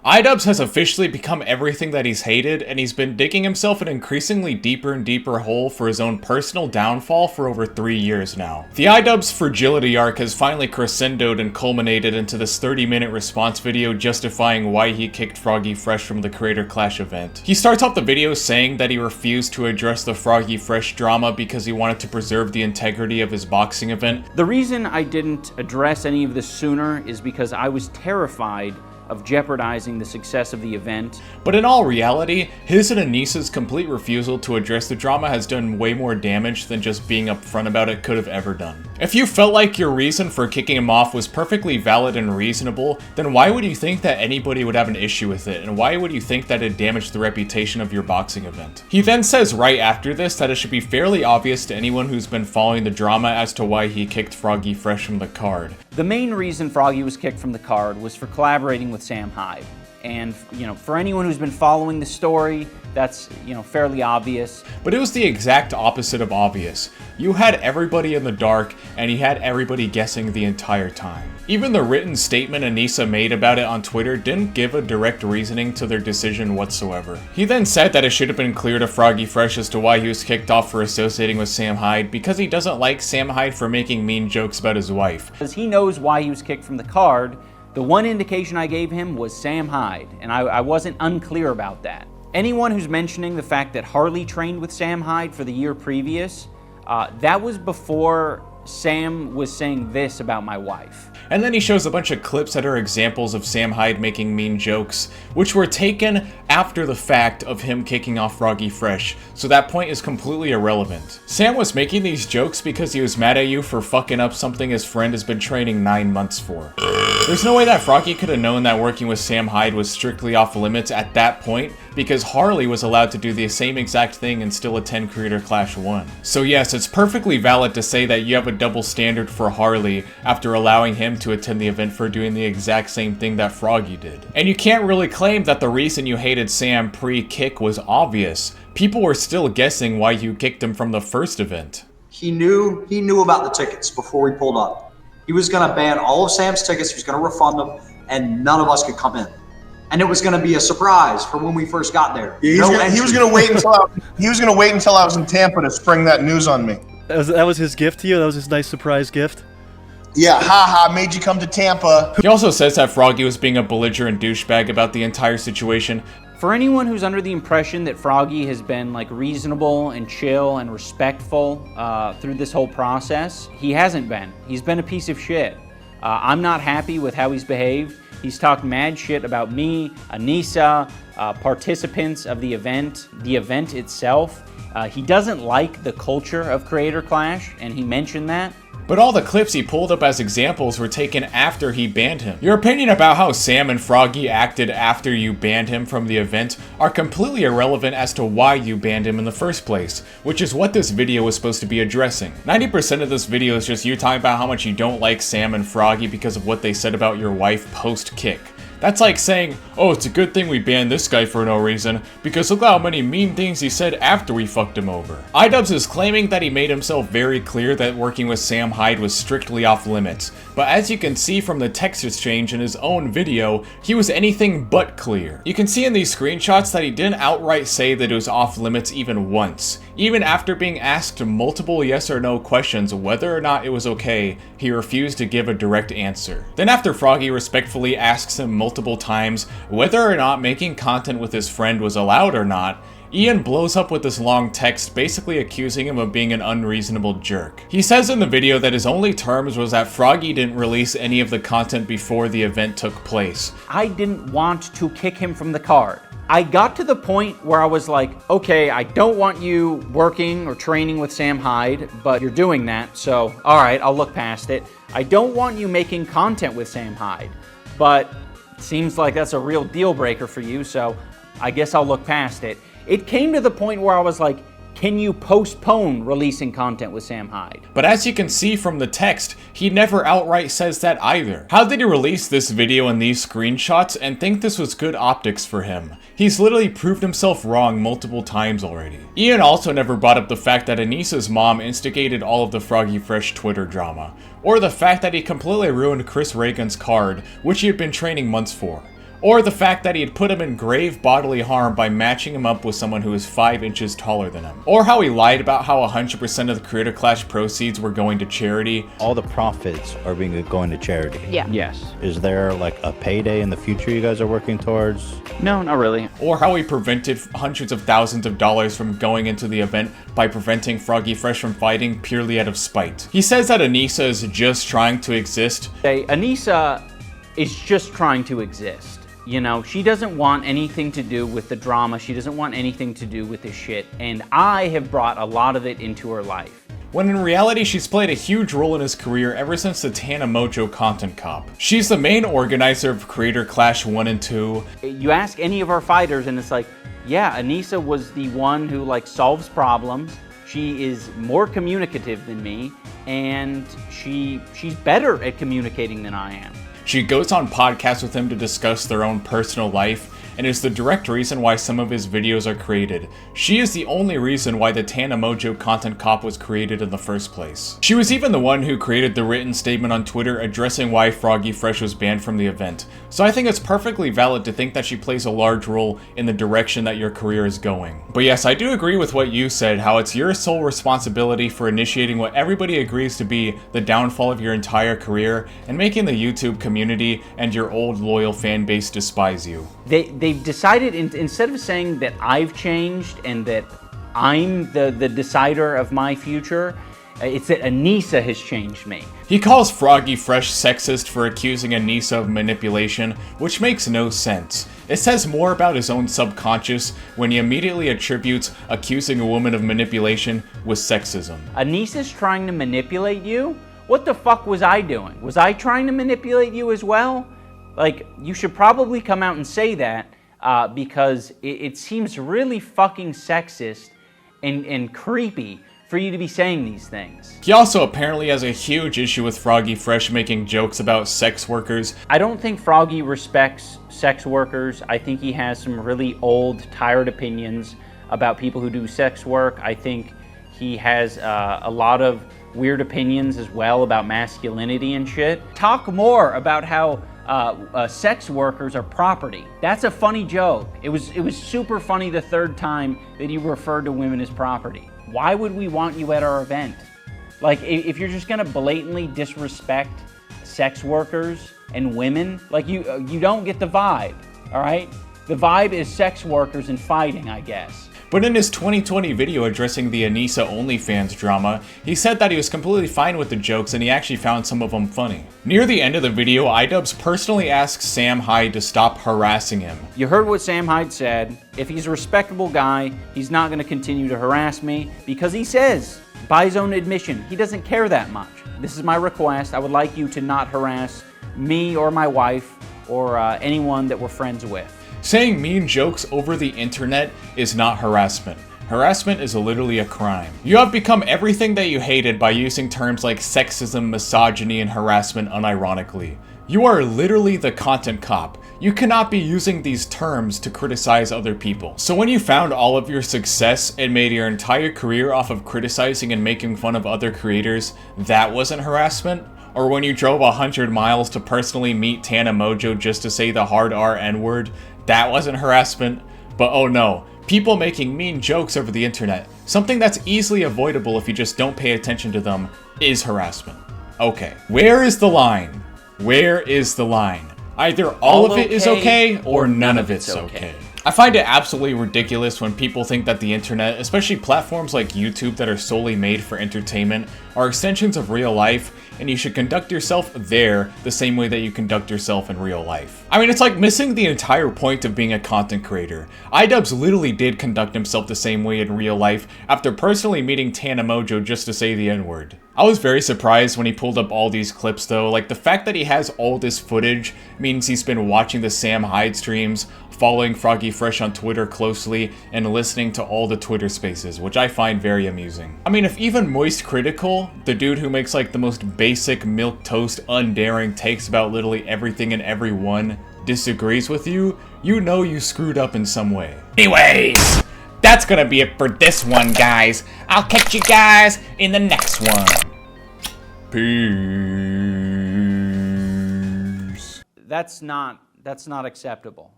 IDubbbz has officially become everything that he's hated, and he's been digging himself an increasingly deeper and deeper hole for his own personal downfall for over 3 years now. The IDubbbz fragility arc has finally crescendoed and culminated into this 30-minute response video justifying why he kicked Froggy Fresh from the Creator Clash event. He starts off the video saying that he refused to address the Froggy Fresh drama because he wanted to preserve the integrity of his boxing event. The reason I didn't address any of this sooner is because I was terrified of jeopardizing the success of the event. But in all reality, his and Anissa's complete refusal to address the drama has done way more damage than just being upfront about it could have ever done. If you felt like your reason for kicking him off was perfectly valid and reasonable, then why would you think that anybody would have an issue with it, and why would you think that it damaged the reputation of your boxing event? He then says right after this that it should be fairly obvious to anyone who's been following the drama as to why he kicked Froggy Fresh from the card. The main reason Froggy was kicked from the card was for collaborating with Sam Hyde. And, for anyone who's been following the story, that's, fairly obvious. But it was the exact opposite of obvious. You had everybody in the dark, and he had everybody guessing the entire time. Even the written statement Anissa made about it on Twitter didn't give a direct reasoning to their decision whatsoever. He then said that it should have been clear to Froggy Fresh as to why he was kicked off for associating with Sam Hyde, because he doesn't like Sam Hyde for making mean jokes about his wife. Because he knows why he was kicked from the card. The one indication I gave him was Sam Hyde, and I wasn't unclear about that. Anyone who's mentioning the fact that Harley trained with Sam Hyde for the year previous, that was before Sam was saying this about my wife. And then he shows a bunch of clips that are examples of Sam Hyde making mean jokes, which were taken after the fact of him kicking off Froggy Fresh, so that point is completely irrelevant. Sam was making these jokes because he was mad at you for fucking up something his friend has been training 9 months for. There's no way that Froggy could have known that working with Sam Hyde was strictly off limits at that point, because Harley was allowed to do the same exact thing and still attend Creator Clash 1. So yes, it's perfectly valid to say that you have a double standard for Harley after allowing him to attend the event for doing the exact same thing that Froggy did. And you can't really claim that the reason you hated Sam pre-kick was obvious. People were still guessing why you kicked him from the first event. He knew about the tickets before we pulled up. He was gonna ban all of Sam's tickets, he was gonna refund them, and none of us could come in. And it was going to be a surprise for when we first got there. Yeah, he was going to wait until I was in Tampa to spring that news on me. That was his gift to you? That was his nice surprise gift? Yeah, haha, made you come to Tampa. He also says that Froggy was being a belligerent douchebag about the entire situation. For anyone who's under the impression that Froggy has been reasonable and chill and respectful through this whole process, he hasn't been. He's been a piece of shit. I'm not happy with how he's behaved. He's talked mad shit about me, Anissa, participants of the event itself. He doesn't like the culture of Creator Clash, and he mentioned that. But all the clips he pulled up as examples were taken after he banned him. Your opinion about how Sam and Froggy acted after you banned him from the event are completely irrelevant as to why you banned him in the first place, which is what this video was supposed to be addressing. 90% of this video is just you talking about how much you don't like Sam and Froggy because of what they said about your wife post-kick. That's like saying, oh, it's a good thing we banned this guy for no reason, because look how many mean things he said after we fucked him over. IDubbbz is claiming that he made himself very clear that working with Sam Hyde was strictly off limits, but as you can see from the text exchange in his own video, he was anything but clear. You can see in these screenshots that he didn't outright say that it was off limits even once. Even after being asked multiple yes or no questions whether or not it was okay, he refused to give a direct answer. Then after Froggy respectfully asks him multiple times whether or not making content with his friend was allowed or not, Ian blows up with this long text basically accusing him of being an unreasonable jerk. He says in the video that his only terms was that Froggy didn't release any of the content before the event took place. I didn't want to kick him from the card. I got to the point where I was like, okay, I don't want you working or training with Sam Hyde, but you're doing that, so all right, I'll look past it. I don't want you making content with Sam Hyde, but it seems like that's a real deal breaker for you, so I guess I'll look past it. It came to the point where I was like, can you postpone releasing content with Sam Hyde? But as you can see from the text, he never outright says that either. How did he release this video and these screenshots and think this was good optics for him? He's literally proved himself wrong multiple times already. Ian also never brought up the fact that Anissa's mom instigated all of the Froggy Fresh Twitter drama, or the fact that he completely ruined Chris Reagan's card, which he had been training months for. Or the fact that he had put him in grave bodily harm by matching him up with someone who is 5 inches taller than him. Or how he lied about how 100% of the Creator Clash proceeds were going to charity. All the profits are going to charity. Yeah. Yes. Is there like a payday in the future you guys are working towards? No, not really. Or how he prevented hundreds of thousands of dollars from going into the event by preventing Froggy Fresh from fighting purely out of spite. He says that Anissa is just trying to exist. Anissa is just trying to exist. You know, she doesn't want anything to do with the drama. She doesn't want anything to do with this shit. And I have brought a lot of it into her life. When in reality, she's played a huge role in his career ever since the Tana Mojo Content Cop. She's the main organizer of Creator Clash 1 and 2. You ask any of our fighters and it's like, yeah, Anissa was the one who like solves problems. She is more communicative than me, and she's better at communicating than I am. She goes on podcasts with him to discuss their own personal life, and is the direct reason why some of his videos are created. She is the only reason why the Tana Mojo Content Cop was created in the first place. She was even the one who created the written statement on Twitter addressing why Froggy Fresh was banned from the event. So I think it's perfectly valid to think that she plays a large role in the direction that your career is going. But yes, I do agree with what you said, how it's your sole responsibility for initiating what everybody agrees to be the downfall of your entire career and making the YouTube community and your old loyal fan base despise you. They've decided, instead of saying that I've changed and that I'm the decider of my future, it's that Anissa has changed me. He calls Froggy Fresh sexist for accusing Anissa of manipulation, which makes no sense. It says more about his own subconscious when he immediately attributes accusing a woman of manipulation with sexism. Anissa's trying to manipulate you? What the fuck was I doing? Was I trying to manipulate you as well? Like, you should probably come out and say that because it seems really fucking sexist and creepy for you to be saying these things. He also apparently has a huge issue with Froggy Fresh making jokes about sex workers. I don't think Froggy respects sex workers. I think he has some really old, tired opinions about people who do sex work. I think he has a lot of weird opinions as well about masculinity and shit. Talk more about how sex workers are property. That's a funny joke. It was super funny the third time that he referred to women as property. Why would we want you at our event? Like, if you're just gonna blatantly disrespect sex workers and women, like you don't get the vibe, all right? The vibe is sex workers and fighting, I guess. But in his 2020 video addressing the Anissa OnlyFans drama, he said that he was completely fine with the jokes and he actually found some of them funny. Near the end of the video, IDubbbz personally asks Sam Hyde to stop harassing him. You heard what Sam Hyde said. If he's a respectable guy, he's not going to continue to harass me because he says, by his own admission, he doesn't care that much. This is my request. I would like you to not harass me or my wife or anyone that we're friends with. Saying mean jokes over the internet is not harassment. Harassment is literally a crime. You have become everything that you hated by using terms like sexism, misogyny, and harassment unironically. You are literally the content cop. You cannot be using these terms to criticize other people. So when you found all of your success and made your entire career off of criticizing and making fun of other creators, that wasn't harassment? Or when you drove 100 miles to personally meet Tana Mojo just to say the hard R N-word, that wasn't harassment? But oh no, people making mean jokes over the internet, something that's easily avoidable if you just don't pay attention to them, is harassment. Okay, where is the line? Where is the line? Either all of it is okay or none of it's okay. I find it absolutely ridiculous when people think that the internet, especially platforms like YouTube that are solely made for entertainment, are extensions of real life, and you should conduct yourself there the same way that you conduct yourself in real life. I mean, it's like missing the entire point of being a content creator. IDubbbz literally did conduct himself the same way in real life after personally meeting Tana Mojo just to say the N-word. I was very surprised when he pulled up all these clips though. Like, the fact that he has all this footage means he's been watching the Sam Hyde streams, following Froggy Fresh on Twitter closely, and listening to all the Twitter spaces, which I find very amusing. I mean, if even Moist Critical, the dude who makes like the most basic milquetoast undaring takes about literally everything and everyone, disagrees with you, you know you screwed up in some way. Anyways, that's gonna be it for this one, guys. I'll catch you guys in the next one. Peace. That's not That's not acceptable.